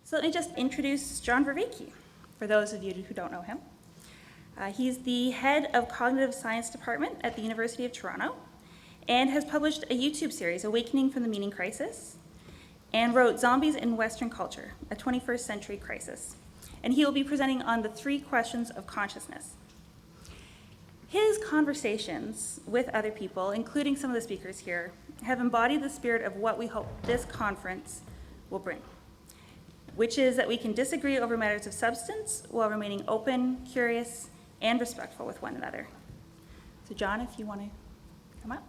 So let me just introduce John Vervaeke, for those of you who don't know him. He's the head of Cognitive Science Department at the University of Toronto and has published a YouTube series, Awakening from the Meaning Crisis, and wrote Zombies in Western Culture, a 21st Century Crisis. And he will be presenting on the 3 questions of consciousness. His conversations with other people, including some of the speakers here, have embodied the spirit of what we hope this conference will bring, which is that we can disagree over matters of substance while remaining open, curious, and respectful with one another. So John, if you want to come up.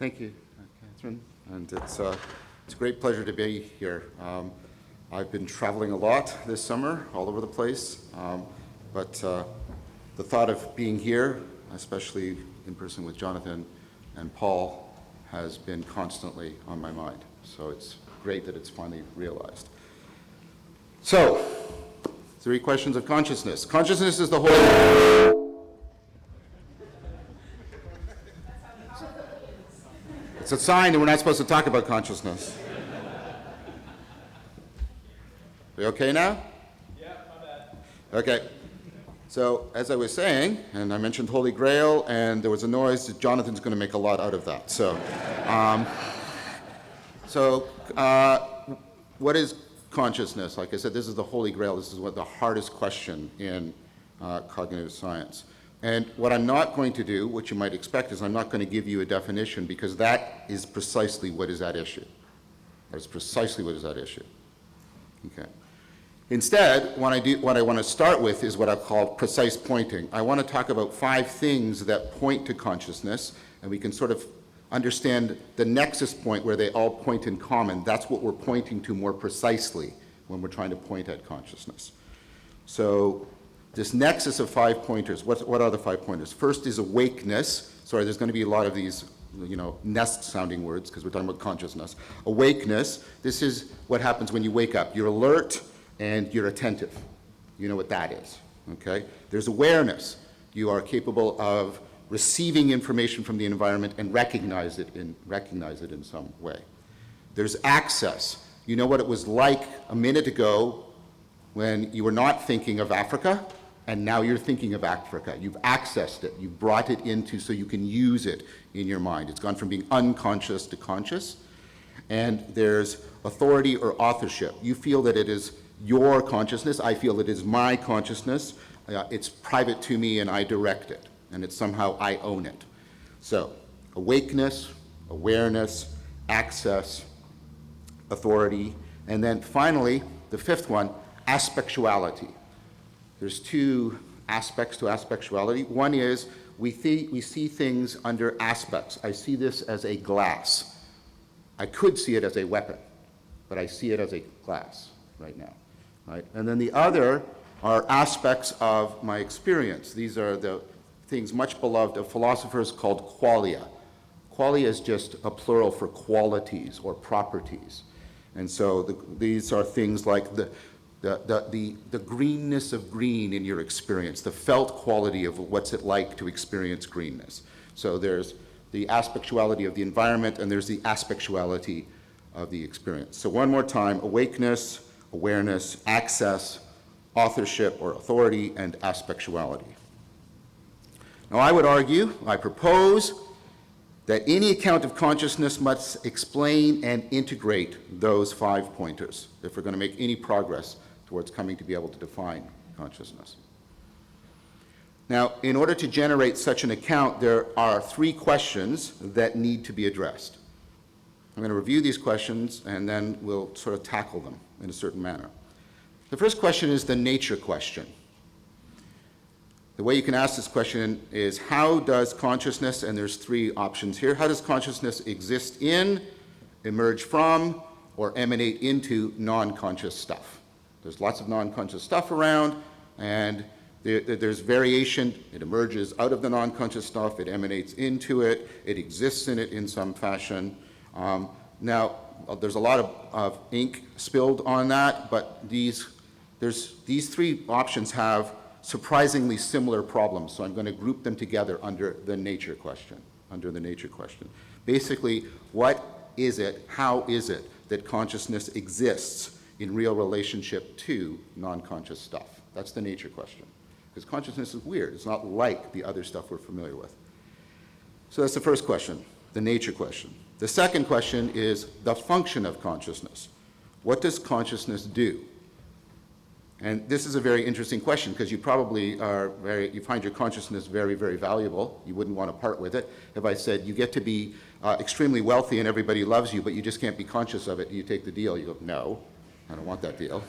Thank you, Catherine, and it's a great pleasure to be here. I've been traveling a lot this summer, all over the place, but the thought of being here, especially in person with Jonathan and Paul, has been constantly on my mind. So it's great that it's finally realized. So, 3 questions of consciousness. Consciousness is the whole... It's a sign that we're not supposed to talk about consciousness. We okay now? Yeah, my bad. Okay. So, as I was saying, and I mentioned Holy Grail, and there was a noise, Jonathan's going to make a lot out of that. What is consciousness? Like I said, this is the Holy Grail. This is the hardest question in cognitive science. And what I'm not going to do, what you might expect, is I'm not going to give you a definition, because that is precisely what is at issue. That's precisely what is at issue. Okay. Instead, what I want to start with is what I call precise pointing. I want to talk about 5 things that point to consciousness, and we can sort of understand the nexus point where they all point in common. That's what we're pointing to more precisely when we're trying to point at consciousness. So, this nexus of 5 pointers, what are the 5 pointers? First is awakeness. Sorry, there's going to be a lot of these, nest-sounding words because we're talking about consciousness. Awakeness, this is what happens when you wake up. You're alert and you're attentive. You know what that is, okay? There's awareness. You are capable of receiving information from the environment and recognize it in some way. There's access. You know what it was like a minute ago when you were not thinking of Africa, and now you're thinking of Africa. You've accessed it. You've brought it into so you can use it in your mind. It's gone from being unconscious to conscious. And there's authority or authorship. You feel that it is your consciousness. I feel it is my consciousness. It's private to me and I direct it. And it's somehow I own it. So, awakeness, awareness, access, authority, and then finally, the 5th one, aspectuality. There's 2 aspects to aspectuality. One is we see things under aspects. I see this as a glass. I could see it as a weapon, but I see it as a glass right now. Right? And then the other are aspects of my experience. These are the things much beloved of philosophers called qualia. Qualia is just a plural for qualities or properties. And so these are things like the greenness of green in your experience, the felt quality of what's it like to experience greenness. So there's the aspectuality of the environment, and there's the aspectuality of the experience. So one more time, awakeness, awareness, access, authorship or authority, and aspectuality. Now I would argue, I propose, that any account of consciousness must explain and integrate those 5 pointers if we're going to make any progress towards coming to be able to define consciousness. Now, in order to generate such an account, there are 3 questions that need to be addressed. I'm going to review these questions and then we'll sort of tackle them in a certain manner. The first question is the nature question. The way you can ask this question is, how does consciousness, and there's 3 options here, how does consciousness exist in, emerge from, or emanate into non-conscious stuff? There's lots of non-conscious stuff around, and there's variation. It emerges out of the non-conscious stuff, it emanates into it, it exists in it in some fashion. Now, there's a lot of ink spilled on that, but these These three options have surprisingly similar problems, so I'm going to group them together under the nature question. Basically, what is it, how is it that consciousness exists in real relationship to non-conscious stuff? That's the nature question. Because consciousness is weird. It's not like the other stuff we're familiar with. So that's the first question, the nature question. The second question is the function of consciousness. What does consciousness do? And this is a very interesting question because you probably you find your consciousness very, very valuable. You wouldn't want to part with it. If I said you get to be extremely wealthy and everybody loves you, but you just can't be conscious of it, do you take the deal? You go, no, I don't want that deal.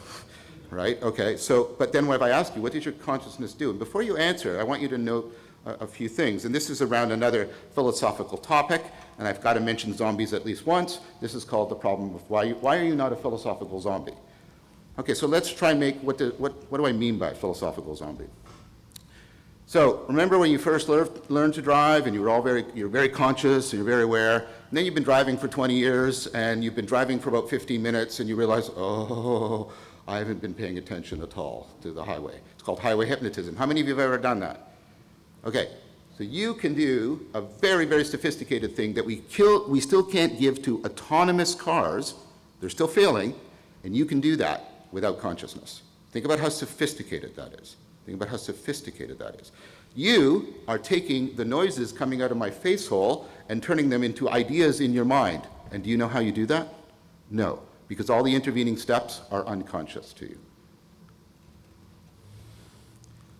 Right? Okay, so, but then if I ask you, what does your consciousness do? And before you answer, I want you to note a few things. And this is around another philosophical topic, and I've got to mention zombies at least once. This is called the problem of why are you not a philosophical zombie? Okay, so let's try and make, what do I mean by philosophical zombie? So remember when you first learned to drive and you're very conscious and you're very aware, and then you've been driving for 20 years and you've been driving for about 15 minutes and you realize, oh, I haven't been paying attention at all to the highway. It's called highway hypnotism. How many of you have ever done that? Okay, so you can do a very, very sophisticated thing that we still can't give to autonomous cars. They're still failing, and you can do that without consciousness. Think about how sophisticated that is. You are taking the noises coming out of my face hole and turning them into ideas in your mind. And do you know how you do that? No, because all the intervening steps are unconscious to you.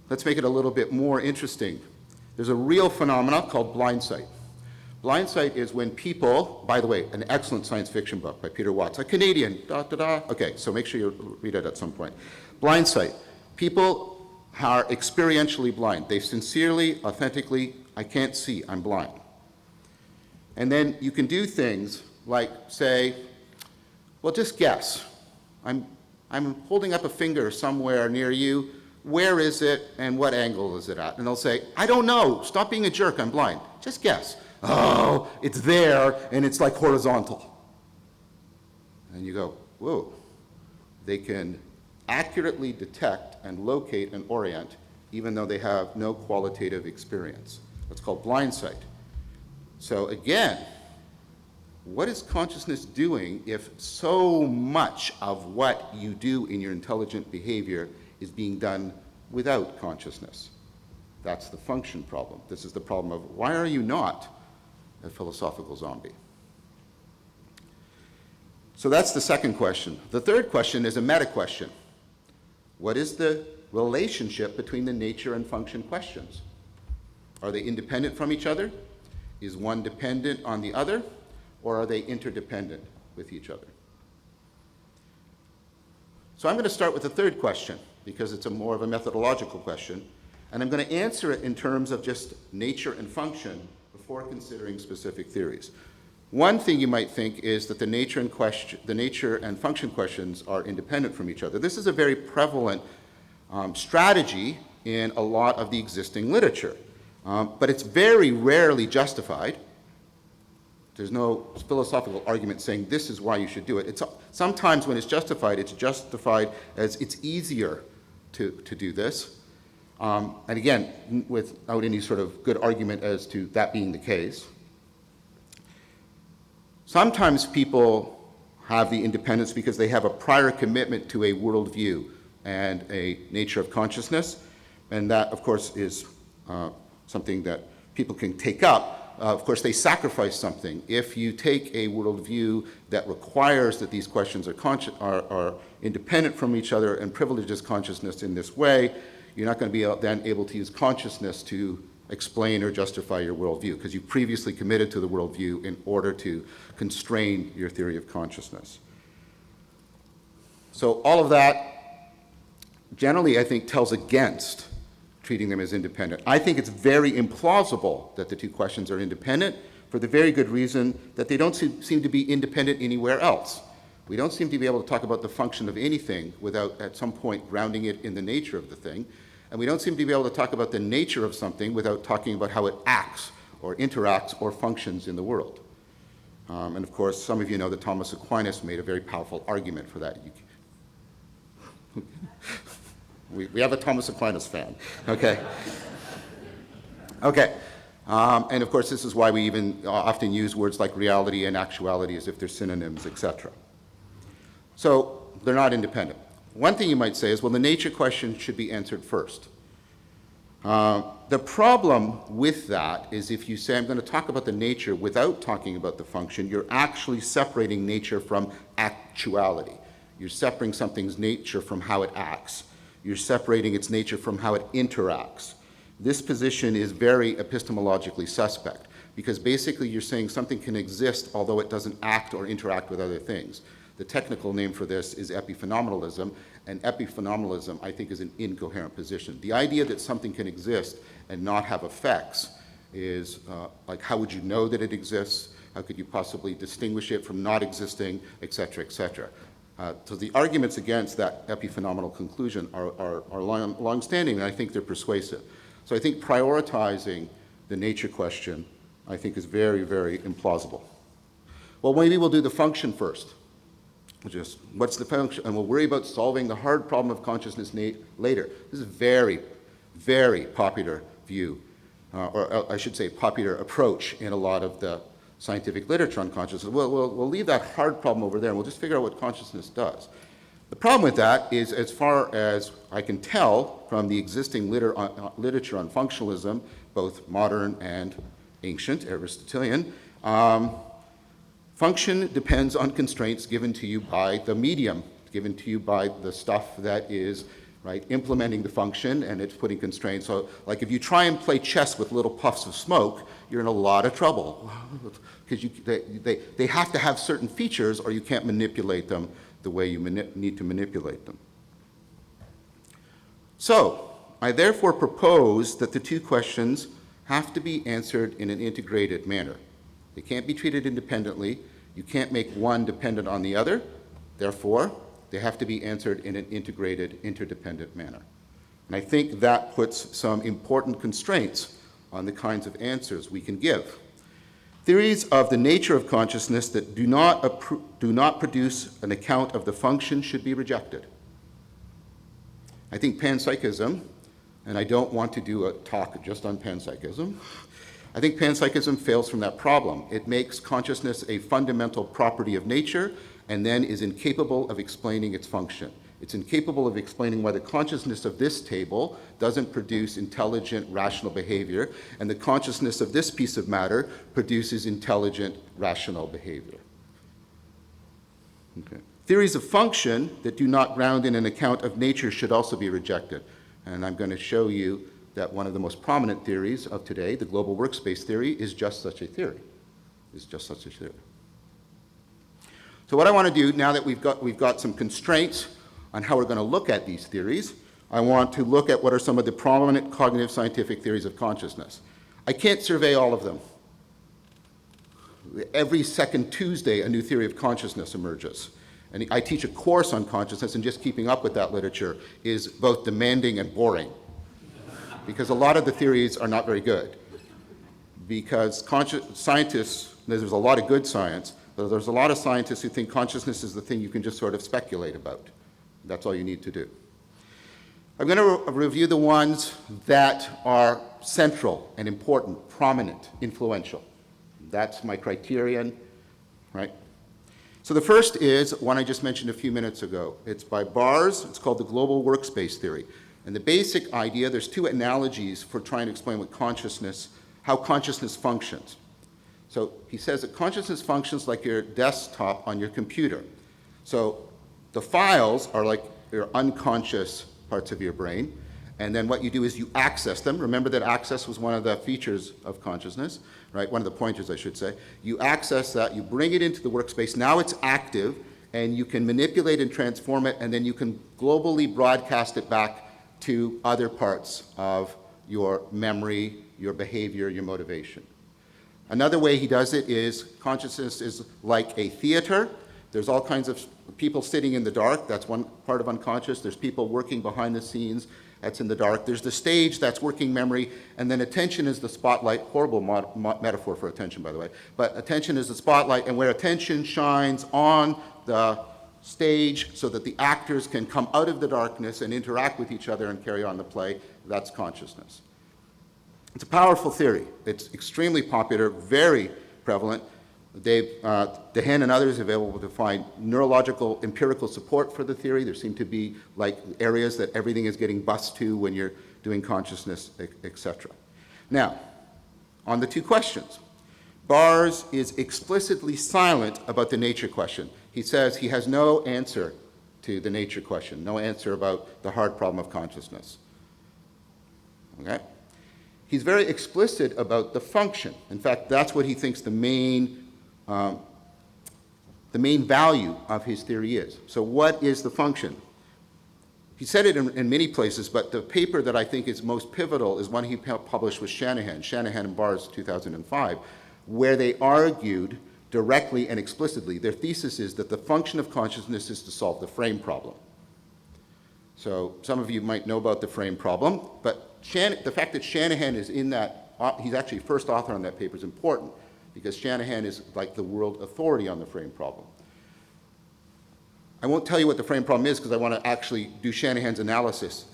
Let's make it a little bit more interesting. There's a real phenomenon called blind sight. Blind sight is when people, by the way, an excellent science fiction book by Peter Watts, a Canadian, Okay, so make sure you read it at some point. Blind sight. People are experientially blind. They sincerely, authentically, I can't see, I'm blind. And then you can do things like say, well, just guess. I'm holding up a finger somewhere near you. Where is it and what angle is it at? And they'll say, I don't know. Stop being a jerk. I'm blind. Just guess. Oh, it's there and it's like horizontal. And you go, whoa. They can accurately detect and locate and orient even though they have no qualitative experience. That's called blind sight. So again, what is consciousness doing if so much of what you do in your intelligent behavior is being done without consciousness? That's the function problem. This is the problem of why are you not a philosophical zombie? So that's the second question. The third question is a meta question. What is the relationship between the nature and function questions? Are they independent from each other? Is one dependent on the other? Or are they interdependent with each other? So I'm going to start with the third question because it's more of a methodological question, and I'm going to answer it in terms of just nature and function before considering specific theories. One thing you might think is that the nature and function questions are independent from each other. This is a very prevalent strategy in a lot of the existing literature, but it's very rarely justified. There's no philosophical argument saying this is why you should do it. Sometimes when it's justified as it's easier to do this. And again, without any sort of good argument as to that being the case. Sometimes people have the independence because they have a prior commitment to a worldview and a nature of consciousness. And that, of course, is something that people can take up. Of course, they sacrifice something. If you take a worldview that requires that these questions are independent from each other and privileges consciousness in this way, you're not going to be then able to use consciousness to explain or justify your worldview because you previously committed to the worldview in order to constrain your theory of consciousness. So all of that generally, I think, tells against treating them as independent. I think it's very implausible that the two questions are independent for the very good reason that they don't seem to be independent anywhere else. We don't seem to be able to talk about the function of anything without at some point grounding it in the nature of the thing. And we don't seem to be able to talk about the nature of something without talking about how it acts or interacts or functions in the world. And of course, some of you know that Thomas Aquinas made a very powerful argument for that. We have a Thomas Aquinas fan, okay? Okay. And of course, this is why we even often use words like reality and actuality as if they're synonyms, etc. So they're not independent. One thing you might say is, well, the nature question should be answered first. The problem with that is if you say, I'm going to talk about the nature without talking about the function, you're actually separating nature from actuality. You're separating something's nature from how it acts. You're separating its nature from how it interacts. This position is very epistemologically suspect, because basically you're saying something can exist although it doesn't act or interact with other things. The technical name for this is epiphenomenalism, and epiphenomenalism, I think, is an incoherent position. The idea that something can exist and not have effects is like, how would you know that it exists? How could you possibly distinguish it from not existing, et cetera, et cetera? So the arguments against that epiphenomenal conclusion are long-standing, and I think they're persuasive. So I think prioritizing the nature question, I think, is very, very implausible. Well, maybe we'll do the function first. Just what's the function? And we'll worry about solving the hard problem of consciousness later. This is a very, very popular view, or I should say popular approach in a lot of the scientific literature on consciousness. We'll leave that hard problem over there and we'll just figure out what consciousness does. The problem with that is, as far as I can tell from the existing literature on functionalism, both modern and ancient, Aristotelian, function depends on constraints given to you by the medium, given to you by the stuff that is implementing the function, and it's putting constraints. So like if you try and play chess with little puffs of smoke, you're in a lot of trouble, because they have to have certain features or you can't manipulate them the way you need to manipulate them. So I therefore propose that the two questions have to be answered in an integrated manner. They can't be treated independently. You can't make one dependent on the other. Therefore, they have to be answered in an integrated, interdependent manner. And I think that puts some important constraints on the kinds of answers we can give. Theories of the nature of consciousness that do not produce an account of the function should be rejected. I think panpsychism, and I don't want to do a talk just on panpsychism, I think panpsychism fails from that problem. It makes consciousness a fundamental property of nature and then is incapable of explaining its function. It's incapable of explaining why the consciousness of this table doesn't produce intelligent, rational behavior, and the consciousness of this piece of matter produces intelligent, rational behavior. Okay. Theories of function that do not ground in an account of nature should also be rejected. And I'm going to show you that one of the most prominent theories of today, the global workspace theory, is just such a theory. So what I want to do, now that we've got some constraints on how we're going to look at these theories, I want to look at what are some of the prominent cognitive scientific theories of consciousness. I can't survey all of them. Every second Tuesday, a new theory of consciousness emerges. And I teach a course on consciousness, and just keeping up with that literature is both demanding and boring, because a lot of the theories are not very good. Because scientists, there's a lot of good science, but there's a lot of scientists who think consciousness is the thing you can just sort of speculate about. That's all you need to do. I'm going to review the ones that are central and important, prominent, influential. That's my criterion, right? So the first is one I just mentioned a few minutes ago. It's by Bars. It's called the global workspace theory. And the basic idea, there's two analogies for trying to explain how consciousness functions. So he says that consciousness functions like your desktop on your computer. So the files are like your unconscious parts of your brain, and then what you do is you access them. Remember that access was one of the features of consciousness, right? One of the pointers, I should say. You access that, you bring it into the workspace. Now it's active, and you can manipulate and transform it, and then you can globally broadcast it back to other parts of your memory, your behavior, your motivation. Another way he does it is consciousness is like a theater. There's all kinds of people sitting in the dark. That's one part of unconscious. There's people working behind the scenes. That's in the dark. There's the stage, that's working memory, and then attention is the spotlight. Horrible metaphor for attention, by the way. But attention is the spotlight, and where attention shines on the stage so that the actors can come out of the darkness and interact with each other and carry on the play. That's consciousness. It's a powerful theory. It's extremely popular, very prevalent. Dehaene and others have been able to find neurological empirical support for the theory. There seem to be like areas that everything is getting bused to when you're doing consciousness, etc. Now, on the two questions, Bars is explicitly silent about the nature question. He says he has no answer to the nature question, no answer about the hard problem of consciousness. Okay? He's very explicit about the function. In fact, that's what he thinks the main value of his theory is. So what is the function? He said it in many places, but the paper that I think is most pivotal is one he published with Shanahan and Bars 2005, where they argued directly and explicitly, their thesis is that the function of consciousness is to solve the frame problem. So some of you might know about the frame problem, but the fact that Shanahan is in that, he's actually first author on that paper is important, because Shanahan is like the world authority on the frame problem. I won't tell you what the frame problem is because I want to actually do Shanahan's analysis.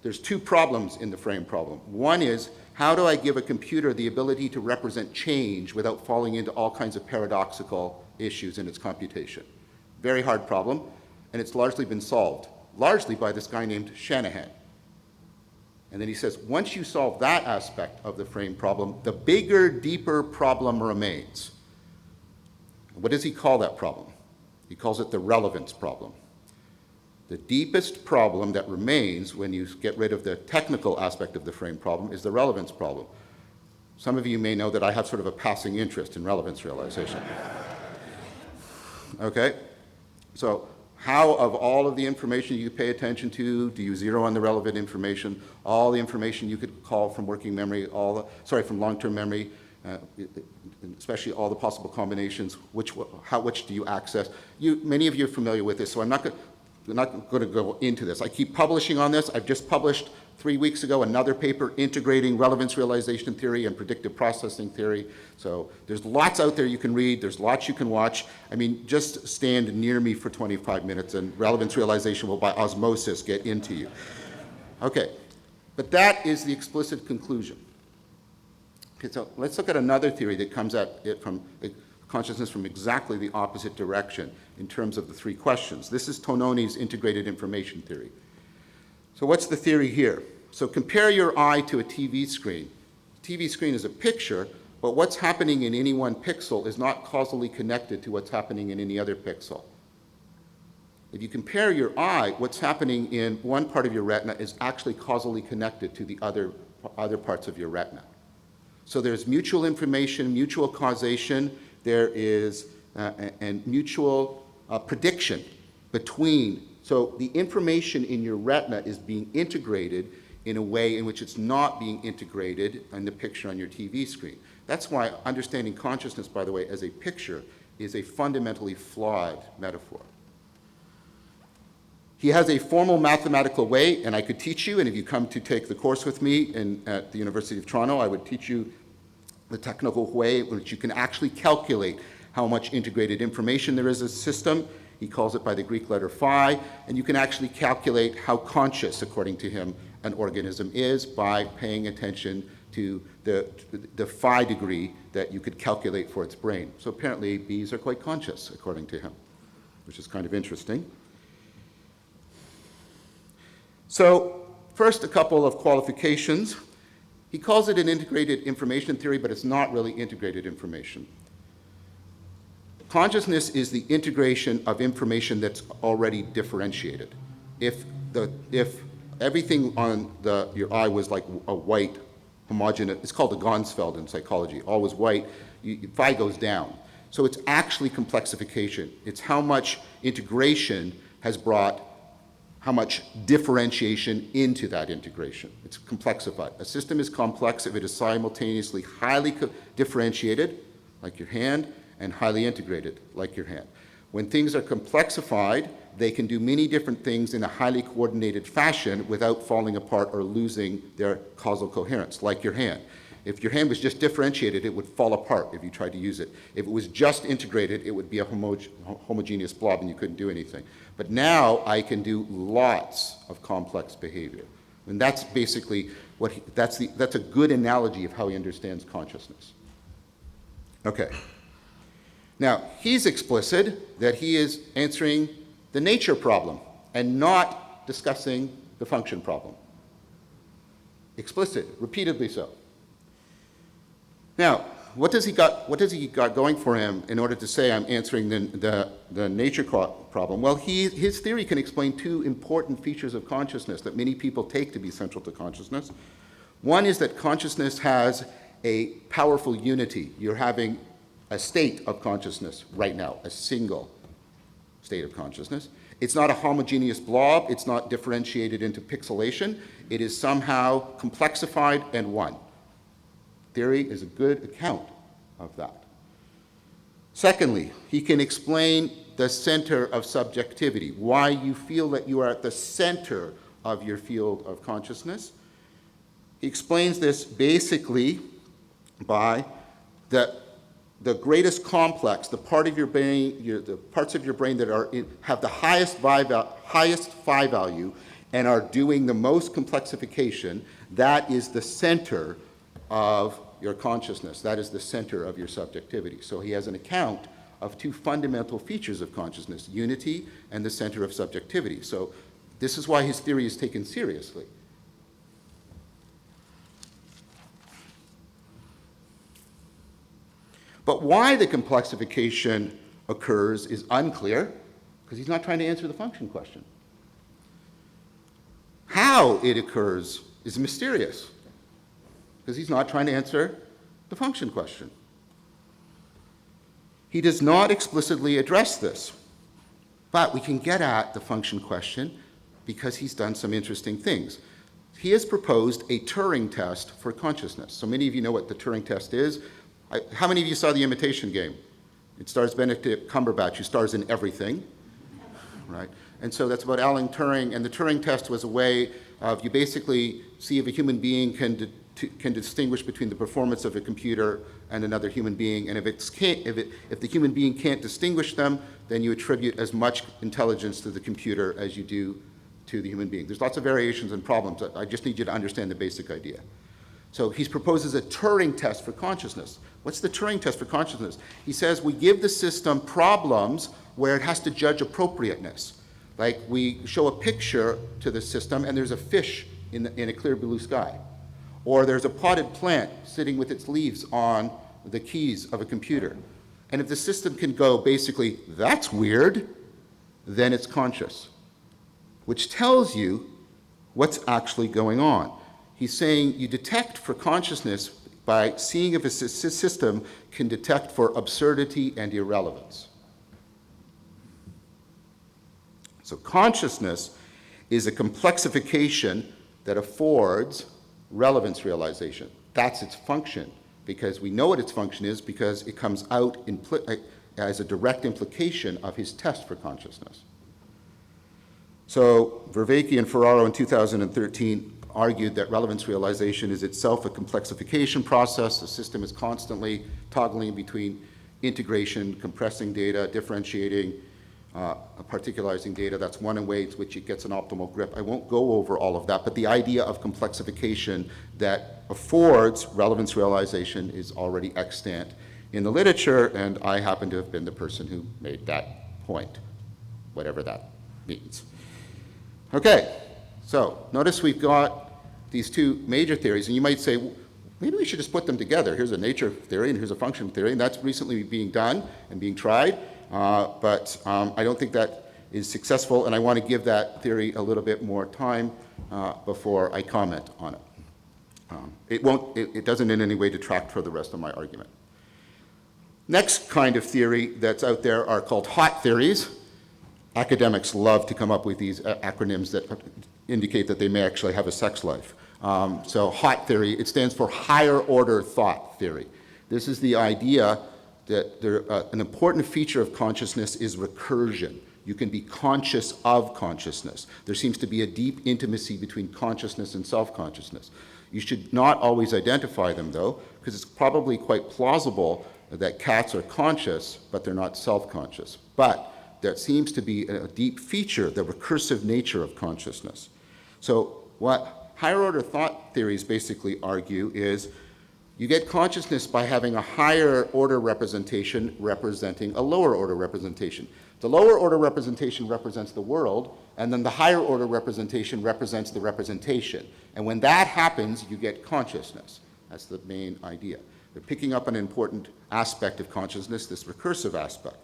There's two problems in the frame problem. One is, how do I give a computer the ability to represent change without falling into all kinds of paradoxical issues in its computation? Very hard problem, and it's largely been solved, largely by this guy named Shanahan. And then he says, once you solve that aspect of the frame problem, the bigger, deeper problem remains. What does he call that problem? He calls it the relevance problem. The deepest problem that remains when you get rid of the technical aspect of the frame problem is the relevance problem. Some of you may know that I have sort of a passing interest in relevance realization. Okay? So how, of all of the information you pay attention to, do you zero on the relevant information? All the information you could call from working memory, from long-term memory, especially all the possible combinations, which do you access? Many of you are familiar with this, so I'm not going to go into this. I keep publishing on this. I've just published 3 weeks ago another paper integrating relevance realization theory and predictive processing theory. So there's lots out there you can read. There's lots you can watch. I mean, just stand near me for 25 minutes and relevance realization will by osmosis get into you. Okay, but that is the explicit conclusion. Okay, so let's look at another theory that comes at it from consciousness from exactly the opposite direction in terms of the three questions. This is Tononi's integrated information theory. So what's the theory here? So compare your eye to a TV screen. TV screen is a picture, but what's happening in any one pixel is not causally connected to what's happening in any other pixel. If you compare your eye, what's happening in one part of your retina is actually causally connected to the other parts of your retina. So there's mutual information, mutual causation, there is and mutual prediction between. So the information in your retina is being integrated in a way in which it's not being integrated in the picture on your TV screen. That's why understanding consciousness, by the way, as a picture is a fundamentally flawed metaphor. He has a formal mathematical way, and I could teach you, and if you come to take the course with me at the University of Toronto, I would teach you the technical way in which you can actually calculate how much integrated information there is in a system. He calls it by the Greek letter phi, and you can actually calculate how conscious, according to him, an organism is by paying attention to the phi degree that you could calculate for its brain. So apparently bees are quite conscious, according to him, which is kind of interesting. So first, a couple of qualifications. He calls it an integrated information theory, but it's not really integrated information. Consciousness is the integration of information that's already differentiated. If everything on your eye was like a white, homogeneous, it's called a Gonsfeld in psychology, all was white, phi goes down. So it's actually complexification. It's how much integration has brought how much differentiation into that integration. It's complexified. A system is complex if it is simultaneously highly differentiated, like your hand, and highly integrated, like your hand. When things are complexified, they can do many different things in a highly coordinated fashion without falling apart or losing their causal coherence, like your hand. If your hand was just differentiated, it would fall apart if you tried to use it. If it was just integrated, it would be a homogeneous blob and you couldn't do anything. But now I can do lots of complex behavior. And that's basically that's a good analogy of how he understands consciousness. Okay. Now, he's explicit that he is answering the nature problem and not discussing the function problem. Explicit, repeatedly so. Now, what does he got going for him in order to say I'm answering the nature problem? Well, his theory can explain two important features of consciousness that many people take to be central to consciousness. One is that consciousness has a powerful unity. You're having a state of consciousness right now, a single state of consciousness. It's not a homogeneous blob. It's not differentiated into pixelation. It is somehow complexified and one. Theory is a good account of that. Secondly, he can explain the center of subjectivity, why you feel that you are at the center of your field of consciousness. He explains this basically by the greatest complex, the part of your brain, the parts of your brain that have the highest phi value and are doing the most complexification, that is the center of your consciousness. That is the center of your subjectivity. So he has an account of two fundamental features of consciousness, unity and the center of subjectivity. So this is why his theory is taken seriously. But why the complexification occurs is unclear, because he's not trying to answer the function question. How it occurs is mysterious, because he's not trying to answer the function question. He does not explicitly address this, but we can get at the function question because he's done some interesting things. He has proposed a Turing test for consciousness. So many of you know what the Turing test is. How many of you saw The Imitation Game? It stars Benedict Cumberbatch, who stars in everything, right? And so that's about Alan Turing, and the Turing test was a way of you basically see if a human being can distinguish between the performance of a computer and another human being, and if the human being can't distinguish them, then you attribute as much intelligence to the computer as you do to the human being. There's lots of variations and problems. I just need you to understand the basic idea. So he proposes a Turing test for consciousness. What's the Turing test for consciousness? He says we give the system problems where it has to judge appropriateness. Like we show a picture to the system and there's a fish in a clear blue sky. Or there's a potted plant sitting with its leaves on the keys of a computer. And if the system can go basically, that's weird, then it's conscious, which tells you what's actually going on. He's saying you detect for consciousness by seeing if a system can detect for absurdity and irrelevance. So consciousness is a complexification that affords relevance realization. That's its function, because we know what its function is because it comes out as a direct implication of his test for consciousness. So Vervaeke and Ferraro in 2013 argued that relevance realization is itself a complexification process. The system is constantly toggling between integration, compressing data, differentiating, particularizing data. That's one way in which it gets an optimal grip. I won't go over all of that, but the idea of complexification that affords relevance realization is already extant in the literature, and I happen to have been the person who made that point, whatever that means. Okay, so notice we've got these two major theories, and you might say, well, maybe we should just put them together. Here's a nature theory and here's a function theory, and that's recently being done and being tried, but I don't think that is successful, and I want to give that theory a little bit more time before I comment on it. It doesn't in any way detract from the rest of my argument. Next kind of theory that's out there are called hot theories. Academics love to come up with these acronyms that indicate that they may actually have a sex life. So hot theory, it stands for higher order thought theory. This is the idea that an important feature of consciousness is recursion. You can be conscious of consciousness. There seems to be a deep intimacy between consciousness and self-consciousness. You should not always identify them, though, because it's probably quite plausible that cats are conscious, but they're not self-conscious. But there seems to be a deep feature, the recursive nature of consciousness. So what higher-order thought theories basically argue is you get consciousness by having a higher-order representation representing a lower-order representation. The lower-order representation represents the world, and then the higher-order representation represents the representation. And when that happens, you get consciousness. That's the main idea. They're picking up an important aspect of consciousness, this recursive aspect.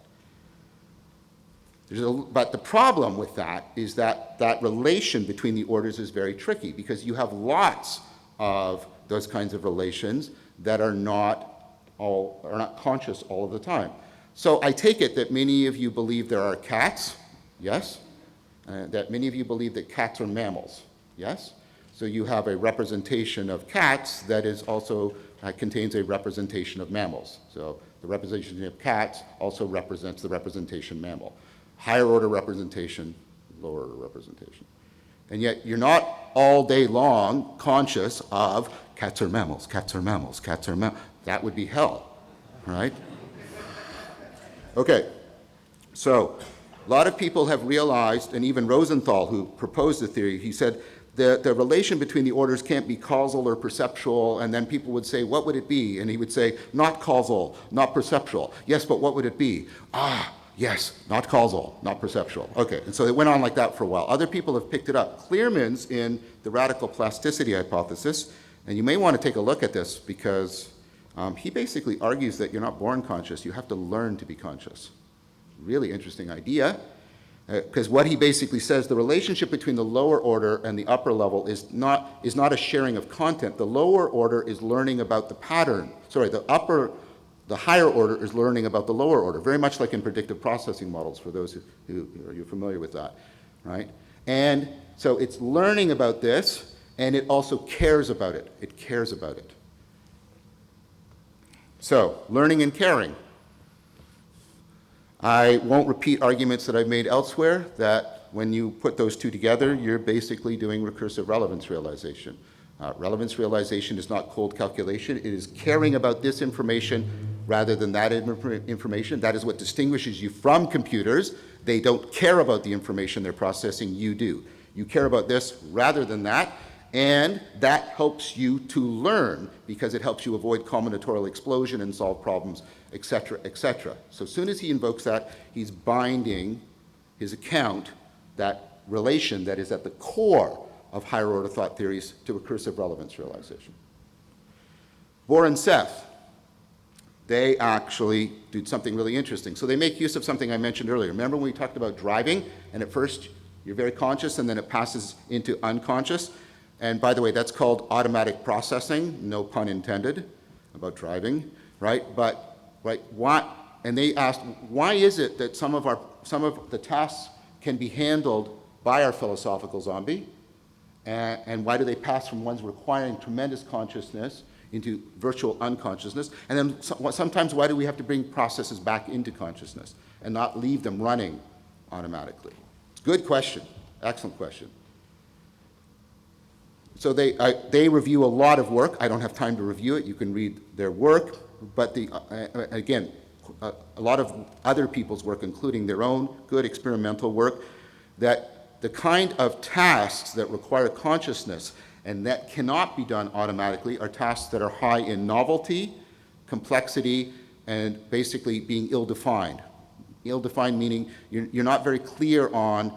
But the problem with that is that that relation between the orders is very tricky, because you have lots of those kinds of relations that are not conscious all of the time. So I take it that many of you believe there are cats, yes? That many of you believe that cats are mammals, yes? So you have a representation of cats that is also contains a representation of mammals. So the representation of cats also represents the representation mammal. Higher order representation, lower order representation. And yet you're not all day long conscious of cats are mammals, cats are mammals, cats are mammals. That would be hell, right? Okay, so a lot of people have realized, and even Rosenthal, who proposed the theory, he said the relation between the orders can't be causal or perceptual, and then people would say, what would it be? And he would say, not causal, not perceptual. Yes, but what would it be? Yes, not causal, not perceptual. Okay, and so it went on like that for a while. Other people have picked it up. Clearman's in the radical plasticity hypothesis, and you may want to take a look at this because he basically argues that you're not born conscious, you have to learn to be conscious. Really interesting idea, because what he basically says, the relationship between the lower order and the upper level is not a sharing of content. The lower order is learning about the pattern. Sorry, the higher order is learning about the lower order, very much like in predictive processing models, for those who are familiar with that, right? And so it's learning about this, and it also cares about it. It cares about it. So, learning and caring. I won't repeat arguments that I've made elsewhere, that when you put those two together, you're basically doing recursive relevance realization. Relevance realization is not cold calculation. It is caring about this information rather than that information. That is what distinguishes you from computers. They don't care about the information they're processing, you do. You care about this rather than that, and that helps you to learn because it helps you avoid combinatorial explosion and solve problems, etc., etc. So as soon as he invokes that, he's binding his account, that relation that is at the core of higher order thought theories, to recursive relevance realization. Bohr and Seth, they actually do something really interesting. So they make use of something I mentioned earlier. Remember when we talked about driving, and at first you're very conscious and then it passes into unconscious? And by the way, that's called automatic processing, no pun intended, about driving, right? But, right, and they asked, why is it that some of the tasks can be handled by our philosophical zombie, and why do they pass from ones requiring tremendous consciousness into virtual unconsciousness? And then sometimes why do we have to bring processes back into consciousness and not leave them running automatically? It's a good question, excellent question. So they review a lot of work. I don't have time to review it. You can read their work. But again, a lot of other people's work, including their own good experimental work, that the kind of tasks that require consciousness and that cannot be done automatically are tasks that are high in novelty, complexity, and basically being ill-defined. Ill-defined meaning you're not very clear on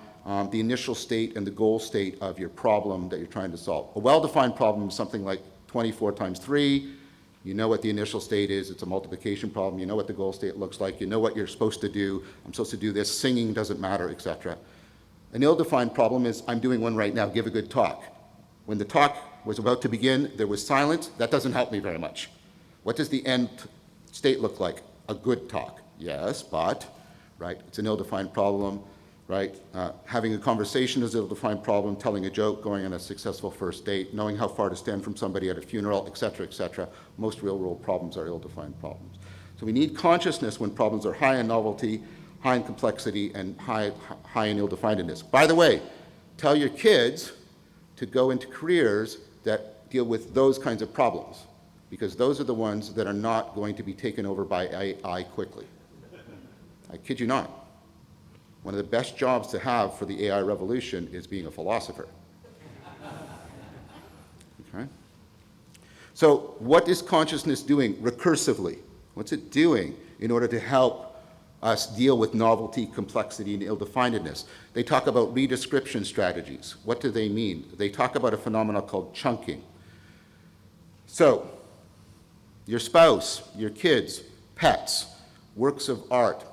the initial state and the goal state of your problem that you're trying to solve. A well-defined problem is something like 24 times 3. You know what the initial state is. It's a multiplication problem. You know what the goal state looks like. You know what you're supposed to do. I'm supposed to do this. Singing doesn't matter, etc. An ill-defined problem is, I'm doing one right now. Give a good talk. When the talk was about to begin, there was silence. That doesn't help me very much. What does the end state look like? A good talk. Yes, but, right? It's an ill-defined problem. Right? Having a conversation is an ill-defined problem, telling a joke, going on a successful first date, knowing how far to stand from somebody at a funeral, etc., etc. Most real-world problems are ill-defined problems. So we need consciousness when problems are high in novelty, high in complexity, and high in ill-definedness. By the way, tell your kids to go into careers that deal with those kinds of problems, because those are the ones that are not going to be taken over by AI quickly. I kid you not. One of the best jobs to have for the AI revolution is being a philosopher. Okay? So what is consciousness doing recursively? What's it doing in order to help us deal with novelty, complexity, and ill-definedness? They talk about redescription strategies. What do they mean? They talk about a phenomenon called chunking. So, your spouse, your kids, pets, works of art,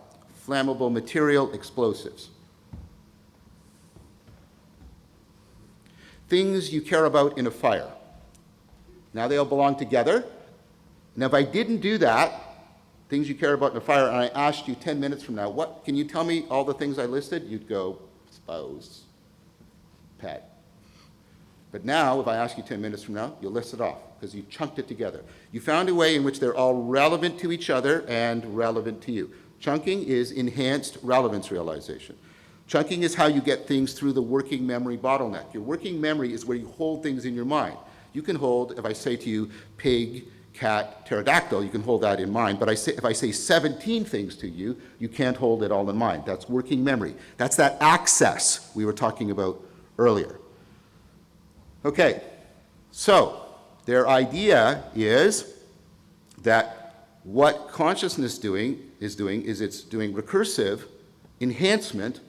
flammable material, explosives. Things you care about in a fire. Now they all belong together. Now if I didn't do that, things you care about in a fire, and I asked you 10 minutes from now, what, can you tell me all the things I listed? You'd go, spouse, pet. But now, if I ask you 10 minutes from now, you'll list it off, because you chunked it together. You found a way in which they're all relevant to each other and relevant to you. Chunking is enhanced relevance realization. Chunking is how you get things through the working memory bottleneck. Your working memory is where you hold things in your mind. You can hold, if I say to you, pig, cat, pterodactyl, you can hold that in mind. But if I say 17 things to you, you can't hold it all in mind. That's working memory. That's that access we were talking about earlier. Okay, so their idea is that what consciousness is doing it's doing recursive enhancement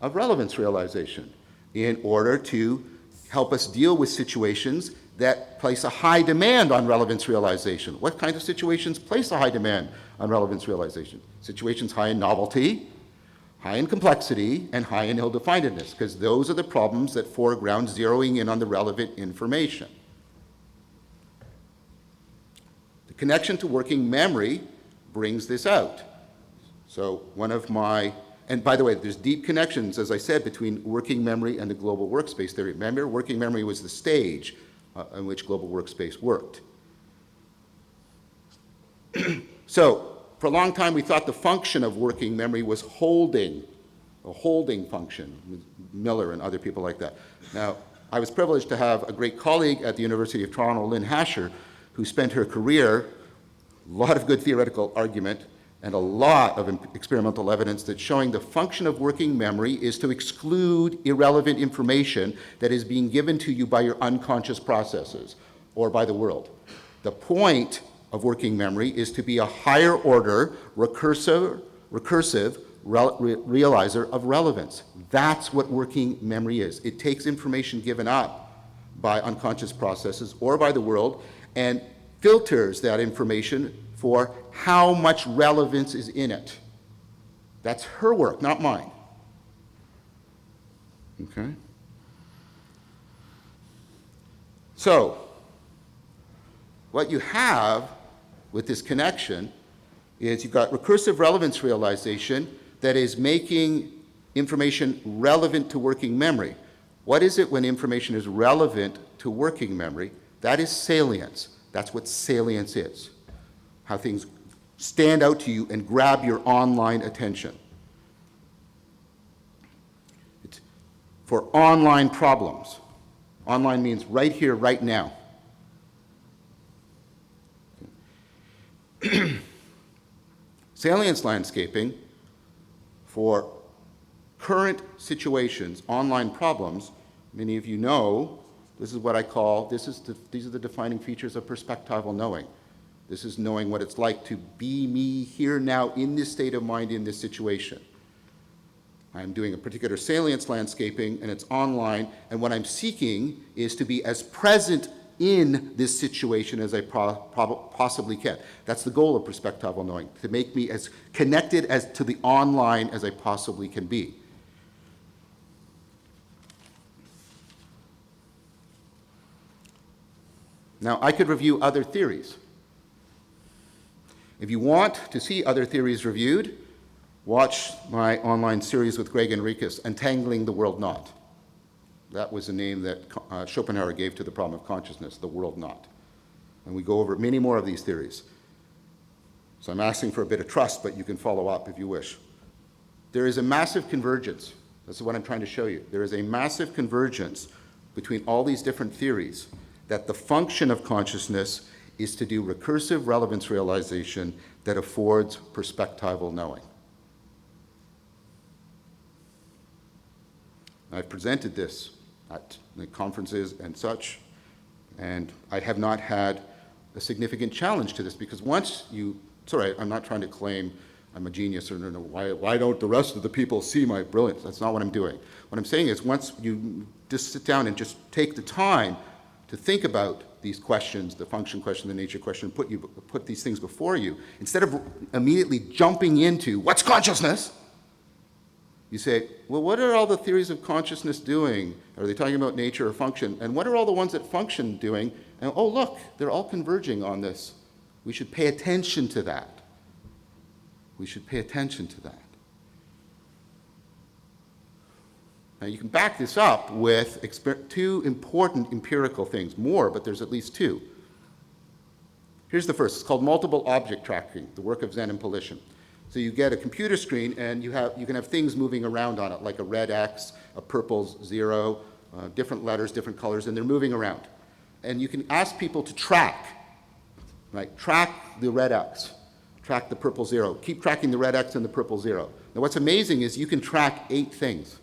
of relevance realization in order to help us deal with situations that place a high demand on relevance realization. What kind of situations place a high demand on relevance realization? Situations high in novelty, high in complexity, and high in ill-definedness, because those are the problems that foreground zeroing in on the relevant information. The connection to working memory brings this out. So and by the way, there's deep connections, as I said, between working memory and the global workspace theory. Remember, working memory was the stage in which global workspace worked. So, for a long time, we thought the function of working memory was holding, a holding function, with Miller and other people like that. Now, I was privileged to have a great colleague at the University of Toronto, Lynn Hasher, who spent her career, a lot of good theoretical argument, and a lot of experimental evidence that's showing the function of working memory is to exclude irrelevant information that is being given to you by your unconscious processes or by the world. The point of working memory is to be a higher order, recursive realizer of relevance. That's what working memory is. It takes information given up by unconscious processes or by the world and filters that information for how much relevance is in it. That's her work, not mine. Okay? So, what you have with this connection is you've got recursive relevance realization that is making information relevant to working memory. What is it when information is relevant to working memory? That is salience. That's what salience is. How things stand out to you and grab your online attention. It's for online problems. Online means right here, right now. Salience landscaping for current situations, online problems, many of you know, this is what I call, these are the defining features of perspectival knowing. This is knowing what it's like to be me here now in this state of mind in this situation. I'm doing a particular salience landscaping and it's online, and what I'm seeking is to be as present in this situation as I possibly can. That's the goal of perspectival knowing, to make me as connected as to the online as I possibly can be. Now, I could review other theories. If you want to see other theories reviewed, watch my online series with Greg Enriquez, Untangling the World Knot. That was the name that Schopenhauer gave to the problem of consciousness, the world knot. And we go over many more of these theories. So I'm asking for a bit of trust, but you can follow up if you wish. There is a massive convergence. This is what I'm trying to show you. There is a massive convergence between all these different theories that the function of consciousness is to do recursive relevance realization that affords perspectival knowing. I've presented this at the conferences and such, and I have not had a significant challenge to this, because once you, sorry, I'm not trying to claim I'm a genius or no, why don't the rest of the people see my brilliance? That's not what I'm doing. What I'm saying is once you just sit down and just take the time to think about these questions, the function question, the nature question, put these things before you, instead of immediately jumping into what's consciousness, you say, well, what are all the theories of consciousness doing? Are they talking about nature or function? And what are all the ones that function doing? And oh, look, they're all converging on this. We should pay attention to that. We should pay attention to that. Now, you can back this up with two important empirical things. More, but there's at least two. Here's the first. It's called multiple object tracking, the work of Zen and Polition. So you get a computer screen, and you can have things moving around on it, like a red X, a purple 0, different letters, different colors, and they're moving around. And you can ask people to track, right? Track the red X, track the purple 0. Keep tracking the red X and the purple 0. Now what's amazing is you can track 8 things,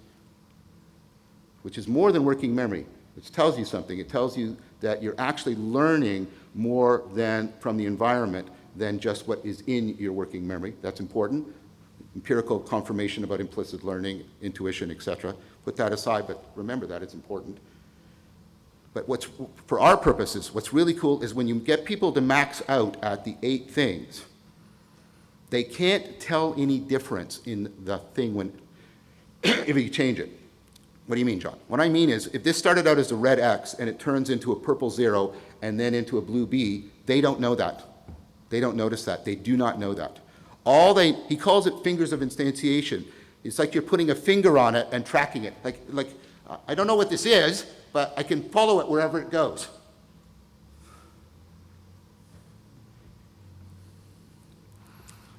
which is more than working memory, which tells you something. It tells you that you're actually learning more than from the environment than just what is in your working memory. That's important. Empirical confirmation about implicit learning, intuition, etc. Put that aside, but remember that it's important. But for our purposes, what's really cool is when you get people to max out at the 8 things, they can't tell any difference in the thing when if you change it. What do you mean, John? What I mean is, if this started out as a red X and it turns into a purple 0 and then into a blue B, they don't know that. They don't notice that. They do not know that. He calls it fingers of instantiation. It's like you're putting a finger on it and tracking it. Like I don't know what this is, but I can follow it wherever it goes.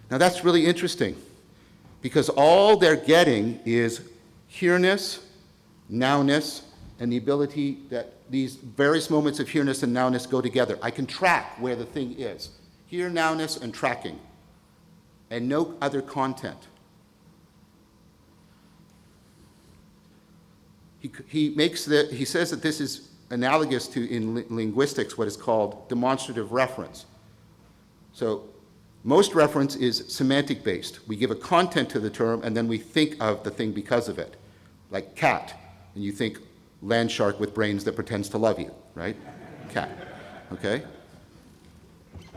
Now that's really interesting, because all they're getting is here-ness, now-ness, and the ability that these various moments of here-ness and now-ness go together. I can track where the thing is. Here, now-ness, and tracking, and no other content. He says that this is analogous to, in linguistics, what is called demonstrative reference. So most reference is semantic-based. We give a content to the term, and then we think of the thing because of it. Like cat, and you think land shark with brains that pretends to love you, right? Cat, okay?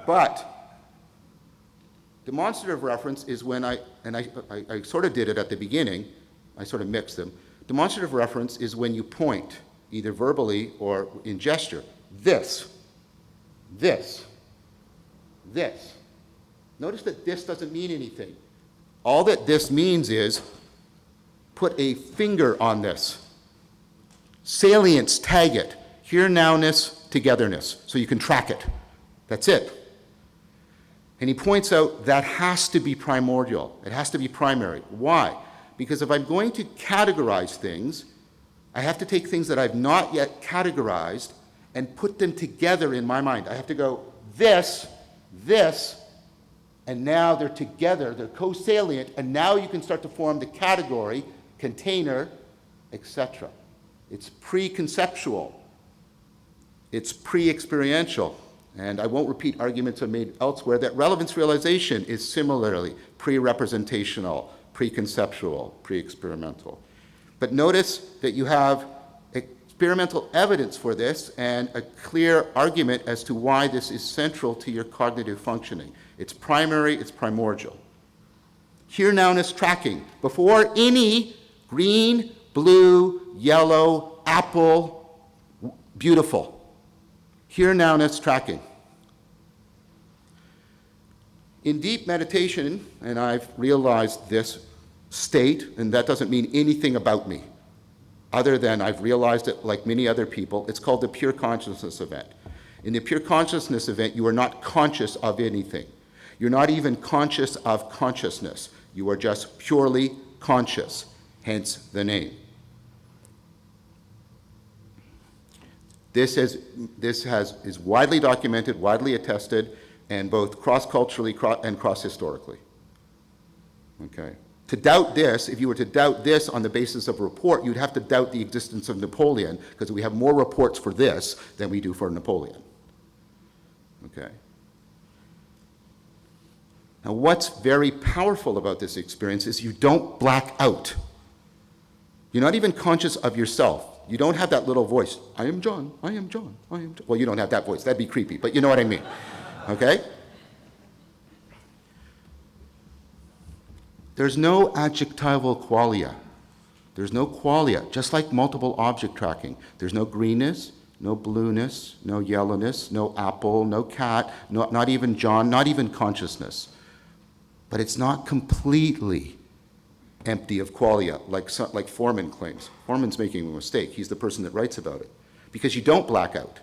But demonstrative reference is when I sort of did it at the beginning, I sort of mixed them. Demonstrative reference is when you point, either verbally or in gesture. This. Notice that this doesn't mean anything. All that this means is put a finger on this. Salience, tag it. Here, nowness, togetherness, so you can track it. That's it. And he points out that has to be primordial. It has to be primary. Why? Because if I'm going to categorize things, I have to take things that I've not yet categorized and put them together in my mind. I have to go this, and now they're together, they're co-salient, and now you can start to form the category, container, etc. It's pre-conceptual. It's pre-experiential. And I won't repeat arguments I've made elsewhere, that relevance realization is similarly pre-representational, pre-conceptual, pre-experimental. But notice that you have experimental evidence for this and a clear argument as to why this is central to your cognitive functioning. It's primary, it's primordial. Here nowness tracking. Before any green, blue, yellow, apple, beautiful. Here nowness tracking. In deep meditation, and I've realized this state, and that doesn't mean anything about me, other than I've realized it like many other people, it's called the pure consciousness event. In the pure consciousness event, you are not conscious of anything. You're not even conscious of consciousness. You are just purely conscious, hence the name. is widely documented, widely attested, and both cross-culturally and cross-historically. Okay? To doubt this, if you were to doubt this on the basis of a report, you'd have to doubt the existence of Napoleon, because we have more reports for this than we do for Napoleon. Okay? Now, what's very powerful about this experience is you don't black out. You're not even conscious of yourself. You don't have that little voice, I am John, I am John, I am John. Well, you don't have that voice. That'd be creepy, but you know what I mean. Okay? There's no adjectival qualia. There's no qualia, just like multiple object tracking. There's no greenness, no blueness, no yellowness, no apple, no cat, not even John, not even consciousness. But it's not completely empty of qualia, like Foreman claims. Foreman's making a mistake. He's the person that writes about it. Because you don't black out.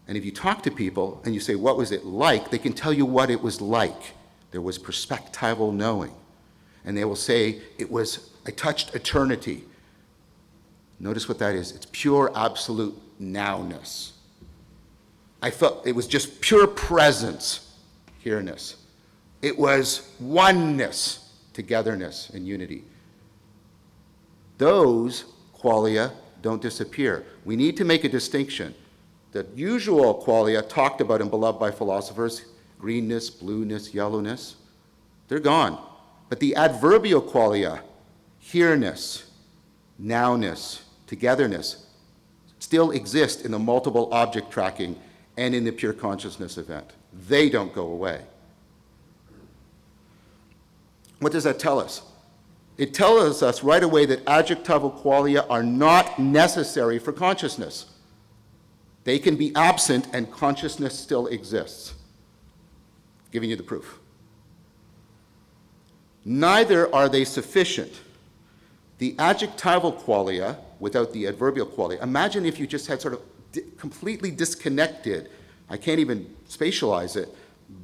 And if you talk to people and you say, what was it like? They can tell you what it was like. There was perspectival knowing. And they will say, I touched eternity. Notice what that is. It's pure absolute nowness. I felt it was just pure presence, here-ness. It was oneness, togetherness, and unity. Those qualia don't disappear. We need to make a distinction. The usual qualia talked about and beloved by philosophers, greenness, blueness, yellowness, they're gone. But the adverbial qualia, here-ness, nowness, togetherness, still exist in the multiple object tracking and in the pure consciousness event. They don't go away. What does that tell us? It tells us right away that adjectival qualia are not necessary for consciousness. They can be absent and consciousness still exists. Giving you the proof. Neither are they sufficient. The adjectival qualia, without the adverbial qualia, imagine if you just had sort of completely disconnected, I can't even spatialize it,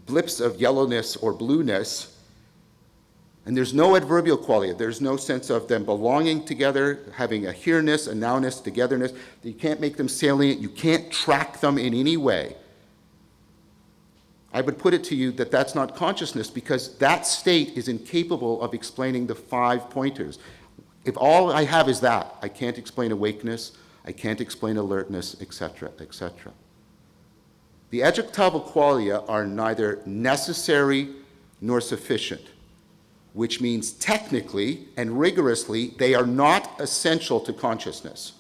blips of yellowness or blueness, and there's no adverbial qualia. There's no sense of them belonging together, having a here-ness, a nowness, togetherness. You can't make them salient. You can't track them in any way. I would put it to you that that's not consciousness, because that state is incapable of explaining the 5 pointers. If all I have is that, I can't explain awakeness, I can't explain alertness, etc., etc. The adjectival qualia are neither necessary nor sufficient, which means technically and rigorously they are not essential to consciousness.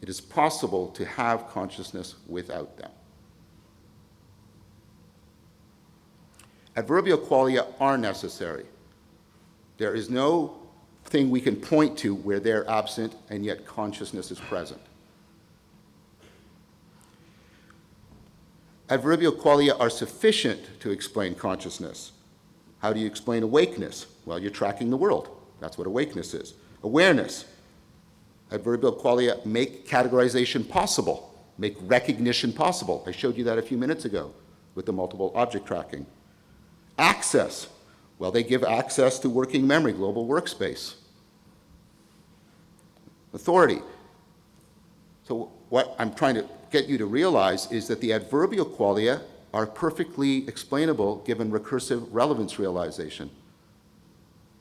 It is possible to have consciousness without them. Adverbial qualia are necessary. There is no thing we can point to where they're absent and yet consciousness is present. Adverbial qualia are sufficient to explain consciousness. How do you explain awakeness? Well, you're tracking the world. That's what awakeness is. Awareness. Adverbial qualia make categorization possible, make recognition possible. I showed you that a few minutes ago with the multiple object tracking. Access. Well, they give access to working memory, global workspace. Authority. So what I'm trying to get you to realize is that the adverbial qualia are perfectly explainable given recursive relevance realization.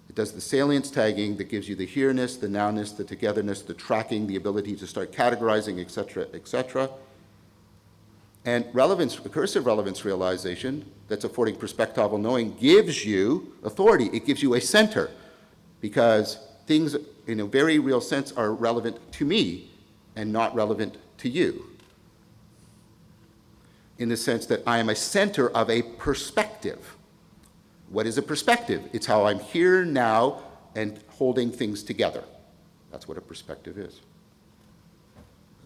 It does the salience tagging that gives you the here-ness, the nowness, the togetherness, the tracking, the ability to start categorizing, etc., etc. And relevance, recursive relevance realization, that's affording perspectival knowing, gives you authority. It gives you a center, because things in a very real sense are relevant to me and not relevant to you. In the sense that I am a center of a perspective. What is a perspective? It's how I'm here now and holding things together. That's what a perspective is.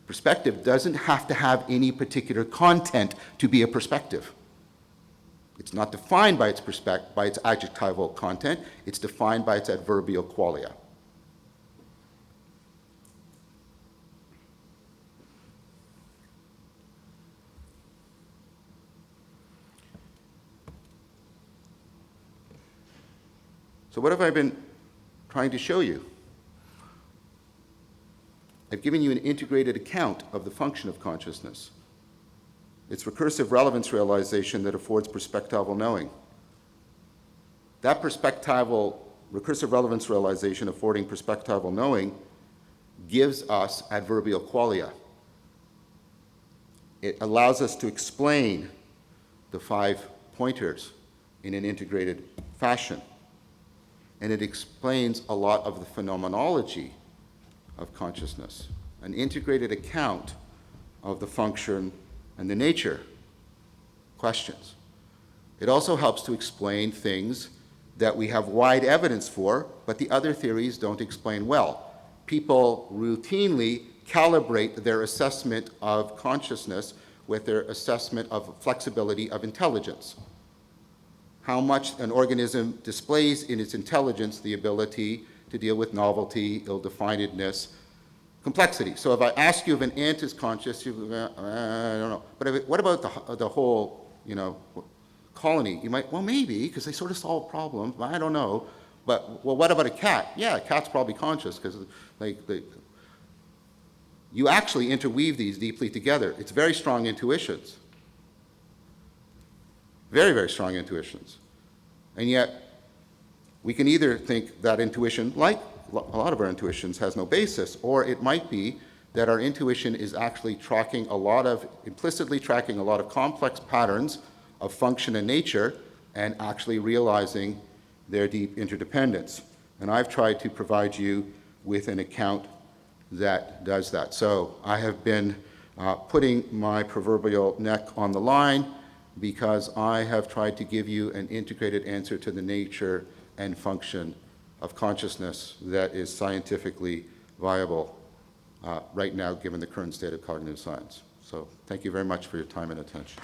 Perspective doesn't have to have any particular content to be a perspective. It's not defined by its adjectival content. It's defined by its adverbial qualia. So what have I been trying to show you? I've given you an integrated account of the function of consciousness. It's recursive relevance realization that affords perspectival knowing. That recursive relevance realization affording perspectival knowing gives us adverbial qualia. It allows us to explain the 5 pointers in an integrated fashion. And it explains a lot of the phenomenology of consciousness, an integrated account of the function and the nature questions. It also helps to explain things that we have wide evidence for, but the other theories don't explain well. People routinely calibrate their assessment of consciousness with their assessment of flexibility of intelligence. How much an organism displays in its intelligence the ability to deal with novelty, ill-definedness, complexity. So if I ask you if an ant is conscious, you I don't know. But what about the whole, colony? You might, well, maybe, because they sort of solve problems, but I don't know. But, well, what about a cat? Yeah, a cat's probably conscious, because you actually interweave these deeply together. It's very strong intuitions. Very, very strong intuitions. And yet, we can either think that intuition, like a lot of our intuitions, has no basis, or it might be that our intuition is actually implicitly tracking a lot of complex patterns of function and nature, and actually realizing their deep interdependence. And I've tried to provide you with an account that does that. So I have been putting my proverbial neck on the line because I have tried to give you an integrated answer to the nature and function of consciousness that is scientifically viable right now, given the current state of cognitive science. So thank you very much for your time and attention.